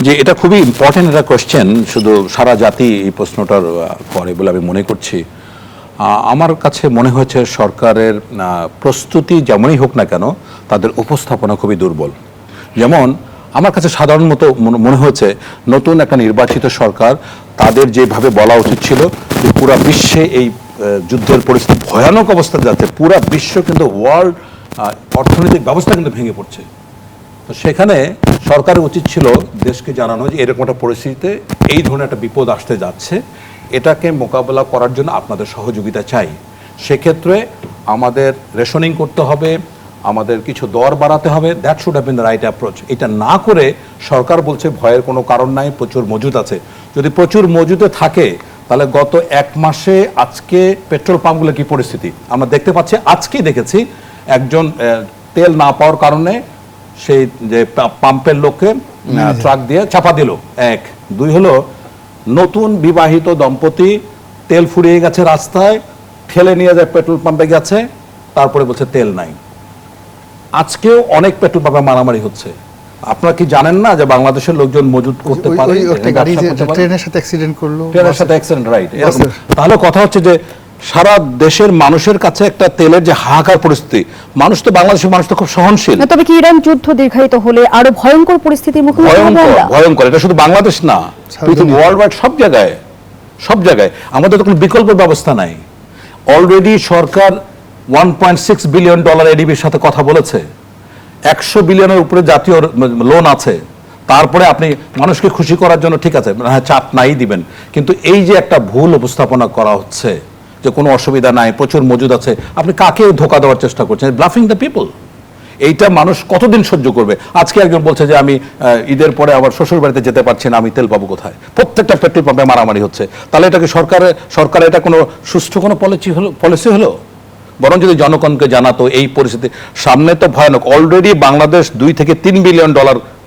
যে এটা খুবই ইম্পর্টেন্ট একটা কোয়েশ্চেন, শুধু সারা জাতি এই প্রশ্নটার করে বলে আমি মনে করছি। আমার কাছে মনে হয়েছে সরকারের প্রস্তুতি যেমনই হোক না কেন, তাদের উপস্থাপনা খুবই দুর্বল। যেমন আমার কাছে সাধারণত মনে হয়েছে নতুন একটা নির্বাচিত সরকার, তাদের যেভাবে বলা উচিত ছিল যে পুরা বিশ্বে এই যুদ্ধের পরিস্থিতি ভয়ানক অবস্থা যাচ্ছে, পুরা বিশ্ব কিন্তু ওয়ার্ল্ড অর্থনৈতিক ব্যবস্থা কিন্তু ভেঙে পড়ছে। তো সেখানে সরকারের উচিত ছিল দেশকে জানানো যে এরকম একটা পরিস্থিতিতে এই ধরনের একটা বিপদ আসতে যাচ্ছে, এটাকে মোকাবেলা করার জন্য আপনাদের সহযোগিতা চাই। সেক্ষেত্রে আমাদের রেশনিং করতে হবে, আমাদের কিছু দর বাড়াতে হবে। That should have been the right approach. এটা না করে সরকার বলছে ভয়ের কোনো কারণ নাই, প্রচুর মজুদ আছে। যদি প্রচুর মজুদে থাকে, তাহলে গত 1 মাসে আজকে পেট্রোল পাম্পগুলো কি পরিস্থিতি আমরা দেখতে পাচ্ছি। আজকেই দেখেছি একজন তেল না পাওয়ার কারণে সেই যে পাম্পের লোককে ট্রাক দিয়ে চাপা দিল, 1। 2 হলো নতুন বিবাহিত দম্পতি তেল ফুরিয়ে গেছে রাস্তায়, ঠেলে নিয়ে যায় পেট্রোল পাম্পে গেছে, তারপরে বলছে তেল নাই। আজকেও অনেক পেট্রোল পাম্পে মারামারি হচ্ছে। আপনারা কি জানেন না যে বাংলাদেশের লোকজন মজুদ করতে পারে, গাড়ি যে ট্রেনের সাথে অ্যাক্সিডেন্ট করলো, ট্রেনের সাথে অ্যাক্সিডেন্ট, রাইট? তাহলে কথা হচ্ছে যে সারা দেশের মানুষের কাছে একটা তেলের যে হাহাকার পরিস্থিতি, মানুষ তো, বাংলাদেশের মানুষ তো খুব সহনশীল। তবে কি ইরান যুদ্ধ দীর্ঘায়িত হলে আরো ভয়ঙ্কর পরিস্থিতির মুখোমুখি হবে ভয়ঙ্কর, আমরা? ভয়ঙ্কর। এটা শুধু বাংলাদেশ না, পৃথিবী ওয়ার্ল্ড ওয়াইড সব জায়গায়, সব জায়গায় আমাদের তো কোনো বিকল্প ব্যবস্থা নাই। অলরেডি সরকার $1.6 বিলিয়ন এডিবির সাথে কথা বলেছে, 100 বিলিয়নের উপরে জাতীয় লোন আছে। তারপরে আপনি মানুষকে খুশি করার জন্য ঠিক আছে, হ্যাঁ, চাপ নাই দিবেন, কিন্তু এই যে একটা ভুল উপস্থাপনা করা হচ্ছে যে কোনো অসুবিধা নাই, প্রচুর মজুদ আছে, আপনি কাকে ধোকা দেওয়ার চেষ্টা করছেন? Bluffing the people. এইটা মানুষ কতদিন সহ্য করবে? আজকে একজন বলছে যে আমি ঈদের পরে আবার শ্বশুর বাড়িতে যেতে পারছি না, আমি তেল পাবো কোথায়? প্রত্যেকটা পেট্রোল পাম্পে মারামারি হচ্ছে। তাহলে এটাকে সরকার এটা কোনো সুষ্ঠু কোনো পলিসি হলো? বরং যদি জনগণকে জানাতো এই পরিস্থিতি সামনে তো ভয়ানক। অলরেডি বাংলাদেশ $2 থেকে $3 বিলিয়ন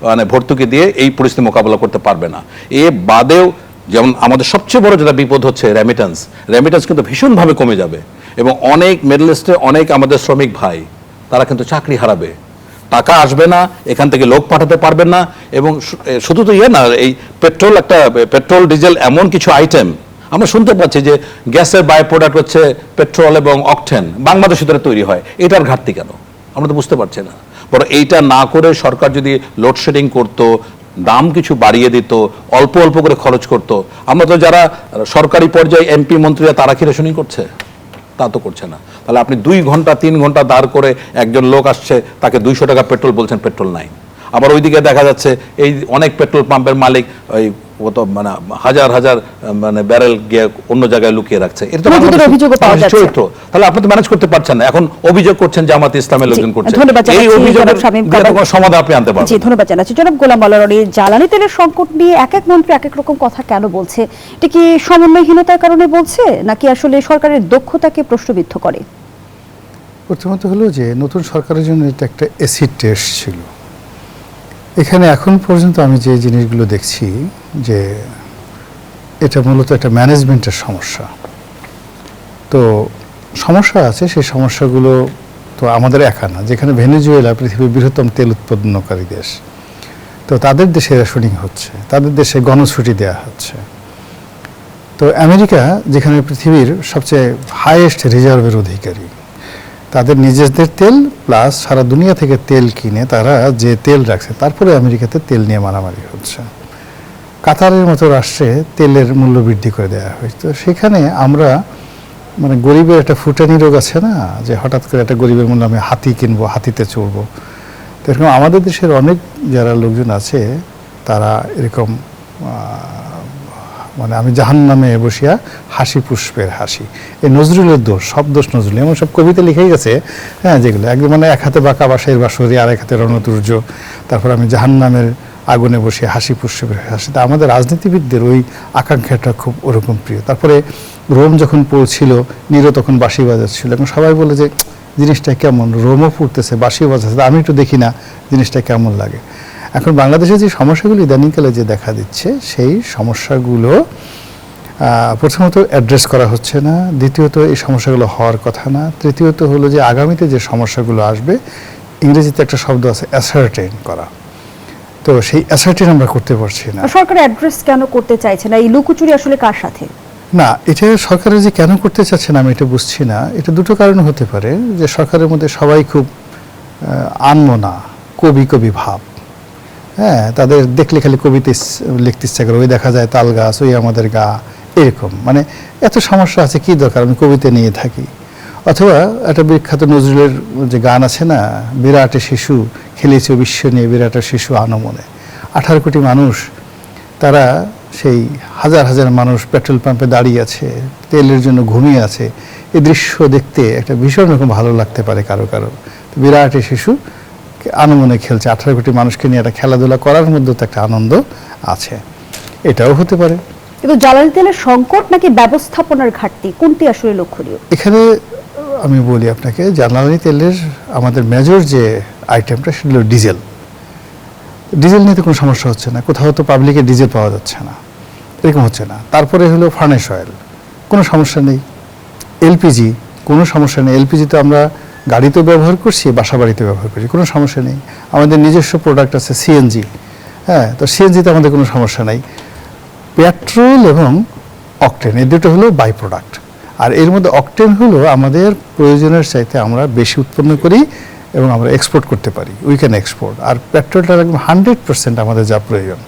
মানে ভর্তুকি দিয়ে এই পরিস্থিতি মোকাবেলা করতে পারবে না। এ বাদেও যেমন আমাদের সবচেয়ে বড় যেটা বিপদ হচ্ছে রেমিটেন্স কিন্তু ভীষণভাবে কমে যাবে, এবং অনেক মিডল ইস্টে অনেক আমাদের শ্রমিক ভাই তারা কিন্তু চাকরি হারাবে, টাকা আসবে না, এখান থেকে লোক পাঠাতে পারবেন না। এবং শুধু তো না, এই পেট্রোল ডিজেল এমন কিছু আইটেম আমরা শুনতে পাচ্ছি যে গ্যাসের বাই প্রোডাক্ট হচ্ছে পেট্রোল এবং অকটেন, বাংলাদেশে ধরে তৈরি হয়। এটার ঘাটতি কেন আমরা তো বুঝতে পারছি না। বরং এইটা না করে সরকার যদি লোডশেডিং করতো, দাম কিছু বাড়িয়ে দিত, অল্প অল্প করে খরচ করতো। আমরা তো যারা সরকারি পর্যায়ে এমপি মন্ত্রীরা তারা কি রেশনিং করছে? তা তো করছে না। তাহলে আপনি 2 ঘন্টা 3 ঘন্টা দাঁড় করে একজন লোক আসছে, তাকে 200 টাকা পেট্রোল বলছেন, পেট্রোল নাই। আবার ওইদিকে দেখা যাচ্ছে এই অনেক পেট্রোল পাম্পের মালিক ওই মানে হাজার মানে ব্যারেল গিয়ে অন্য জায়গায় লুকিয়ে রাখছে। এটা তো চরিত্র। তাহলে আপনি তো ম্যানেজ করতে পারছেন না। এখন অভিযোগ করছেন জামাত ইসলামের লোকজন করছে, এই অভিযোগের কোনো সমাধান আপনি আনতে পারবেন? জি, ধন্যবাদ জানাচ্ছি জনাব গোলাম মাওলা রনি। জ্বালানি তেলের সংকট নিয়ে এক এক মন্ত্রী এক এক রকম কথা কেন বলছে? এটা কি সমন্বয়হীনতার কারণে বলছে, নাকি আসলে সরকারের দক্ষতাকে প্রশ্নবিদ্ধ করে? প্রথমত হলো যে নতুন সরকারের জন্য এটা একটা অ্যাসিড টেস্ট ছিল। এখানে এখন পর্যন্ত আমি যে জিনিসগুলো দেখছি যে এটা মূলত একটা ম্যানেজমেন্টের সমস্যা। তো সমস্যা আছে, সেই সমস্যাগুলো তো আমাদের একা না। যেখানে ভেনেজুয়েলা পৃথিবীর বৃহত্তম তেল উৎপাদনকারী দেশ, তো তাদের দেশে রেশনিং হচ্ছে, তাদের দেশে গণছুটি দেওয়া হচ্ছে। তো আমেরিকা যেখানে পৃথিবীর সবচেয়ে হাইয়েস্ট রিজার্ভের অধিকারী, তাদের নিজেদের তেল প্লাস সারা দুনিয়া থেকে তেল কিনে তারা যে তেল রাখছে, তারপরে আমেরিকাতে তেল নিয়ে মারামারি হচ্ছে। কাতারের মতো রাষ্ট্রে তেলের মূল্য বৃদ্ধি করে দেওয়া হয়েছে। তো সেখানে আমরা মানে গরিবের একটা ফুটানি রোগ আছে না, যে হঠাৎ করে একটা গরিবের মূল্য আমি হাতি কিনবো, হাতিতে চড়বো। তো এরকম আমাদের দেশের অনেক যারা লোকজন আছে তারা এরকম মানে আমি জাহান্নামে বসিয়া হাসি পুষ্পের হাসি, এই নজরুলের দোষ, সব দোষ নজরুল, এমন সব কবিতা লিখেই গেছে, হ্যাঁ, যেগুলো একদম মানে এক হাতে বাঁকা বাঁশের বাঁশরি, আর এক হাতে রণতুর্য, তারপর আমি জাহান্নামের আগুনে বসে হাসি পুষ্পের হাসি। তা আমাদের রাজনীতিবিদদের ওই আকাঙ্ক্ষাটা খুব ওরকম প্রিয়। তারপরে রোম যখন পড়ছিল, নিরো তখন বাঁশি বাজাচ্ছিল, এখন সবাই বলে যে জিনিসটা কেমন, রোমও পড়তেছে বাঁশিও বাজাচ্ছে, আমি একটু দেখি না জিনিসটা কেমন লাগে। এখন বাংলাদেশে যে সমস্যাগুলো ইদানিংকালে যে দেখা দিচ্ছে, সেই সমস্যাগুলো প্রথমত অ্যাড্রেস করা হচ্ছে না, দ্বিতীয়ত এই সমস্যাগুলো হওয়ার কথা না, তৃতীয়ত হলো যে আগামীতে যে সমস্যাগুলো আসবে, ইংরেজিতে একটা শব্দ আছে অ্যাসার্টেন করা, তো সেই অ্যাসার্টেন আমরা করতে পারছি না। সরকার অ্যাড্রেস কেন করতে চাইছে না? এই লুকোচুরি আসলে কার সাথে? না, এটা সরকারের যে কেন করতে চাচ্ছে না আমি এটা বুঝছি না। এটা দুটো কারণ হতে পারে, যে সরকারের মধ্যে সবাই খুব আনমনা, কবি ভাব, হ্যাঁ, তাদের দেখলে খালি কবিতে লিখতে ইচ্ছা করে, ওই দেখা যায় তাল গাছ, ওই আমাদের গা, এরকম মানে এত সমস্যা আছে, কি দরকার আমি কবিতা নিয়ে থাকি। অথবা একটা বিখ্যাত নজরুলের যে গান আছে না, বিরাট শিশু খেলেছে বিশ্ব নিয়ে, বিরাট শিশু আনমনে। 18 কোটি মানুষ, তারা সেই হাজার হাজার মানুষ পেট্রোল পাম্পে দাঁড়িয়ে আছে, তেলের জন্য ঘুমিয়ে আছে। এই দৃশ্য দেখতে একটা ভীষণ রকম ভালো লাগতে পারে কারো কারো। বিরাট শিশু আনমনে খেলছে, 18 কোটি মানুষকে নিয়ে একটা খেলাধুলা করার মধ্যে তো একটা আনন্দ আছে, এটাও হতে পারে। কিন্তু জ্বালানি তেলের সংকট নাকি ব্যবস্থাপনার ঘাটতি, কোনটি আসলে লক্ষণীয়? এখানে আমি বলি আপনাকে, জ্বালানি তেলের আমাদের মেজর যে আইটেমটা সেটা হলো ডিজেল। ডিজেল নিয়ে তো কোনো সমস্যা হচ্ছে না, কোথাও তো পাবলিকে ডিজেল পাওয়া যাচ্ছে না, এরকম হচ্ছে না। তারপরে হলো ফার্নেস অয়েল, কোনো সমস্যা নেই। এলপিজি, কোনো সমস্যা নেই। এলপিজি তো আমরা গাড়িতেও ব্যবহার করছি, বাসা বাড়িতে ব্যবহার করছি, কোনো সমস্যা নেই। আমাদের নিজস্ব প্রোডাক্ট আছে সিএনজি, হ্যাঁ, তো সিএনজিতে আমাদের কোনো সমস্যা নাই। পেট্রোল এবং অকটেন, এই দুটো হলো বাই প্রোডাক্ট। আর এর মধ্যে অকটেন হলো আমাদের প্রয়োজনের চাইতে আমরা বেশি উৎপন্ন করি এবং আমরা এক্সপোর্ট করতে পারি, উই ক্যান এক্সপোর্ট। আর পেট্রোলটা একদম 100% আমাদের যা প্রয়োজন।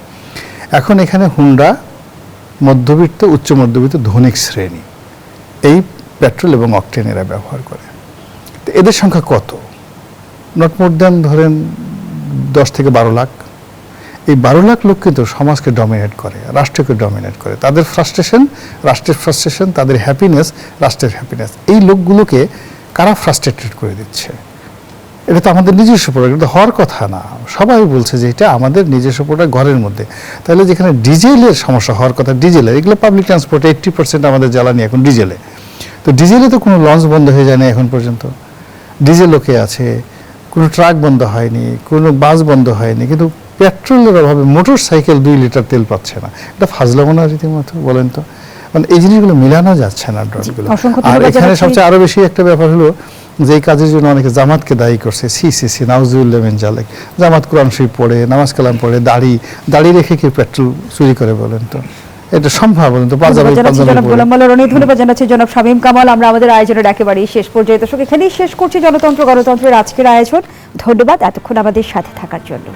এখন এখানে হুন্ডা মধ্যবিত্ত, উচ্চ মধ্যবিত্ত, ধনিক শ্রেণী এই পেট্রোল এবং অকটেন এরা ব্যবহার করে। তো এদের সংখ্যা কত? নট মোর দ্যান ধরেন 10 থেকে 12 লাখ। এই 12 লাখ লোক কিন্তু সমাজকে ডমিনেট করে, রাষ্ট্রকে ডমিনেট করে। তাদের ফ্রাস্ট্রেশন রাষ্ট্রের ফ্রাস্ট্রেশন, তাদের হ্যাপিনেস রাষ্ট্রের হ্যাপিনেস। এই লোকগুলোকে কারা ফ্রাস্ট্রেটেড করে দিচ্ছে? এটা তো আমাদের নিজস্ব প্রোডাক্ট, এটা হওয়ার কথা না। সবাই বলছে যে এটা আমাদের নিজস্ব প্রোডাক্ট ঘরের মধ্যে। তাহলে যেখানে ডিজেলের সমস্যা হওয়ার কথা, ডিজেলের, এগুলো পাবলিক ট্রান্সপোর্টে 80% আমাদের জ্বালানি এখন ডিজেলে। তো ডিজেলে তো কোনো লঞ্চ বন্ধ হয়ে যায় না এখন পর্যন্ত, ডিজেল লোকে আছে, কোনো ট্রাক বন্ধ হয়নি, কোনো বাস বন্ধ হয়নি। কিন্তু পেট্রোলের অভাবে মোটর সাইকেল 2 লিটার তেল পাচ্ছে না, এটা ফাজলামো না রীতিমতো? বলেন তো, মানে এই জিনিসগুলো মিলানো যাচ্ছে না ড্রপগুলো। আর এখানে সবচেয়ে আরো বেশি একটা ব্যাপার হলো যে এই কাজের জন্য অনেকে জামাতকে দায়ী করছে। সি নাউজুবিল্লাহ মিন জালিক। জামাত কোরআন শরীফ পড়ে, নামাজ কালাম পড়ে, দাড়ি রেখে কি পেট্রোল চুরি করে? বলেন তো, এটা সম্ভব? বলেন তো, জনাব গোলাম মোল্লা রনি, ধন্যবাদ জানাচ্ছি জনাব শামীম কামাল। আমরা আমাদের আয়োজনের একেবারেই শেষ পর্যায়ে, দর্শক এখানেই শেষ করছি জনতন্ত্র গণতন্ত্রের আজকের আয়োজন। ধন্যবাদ এতক্ষণ আমাদের সাথে থাকার জন্য।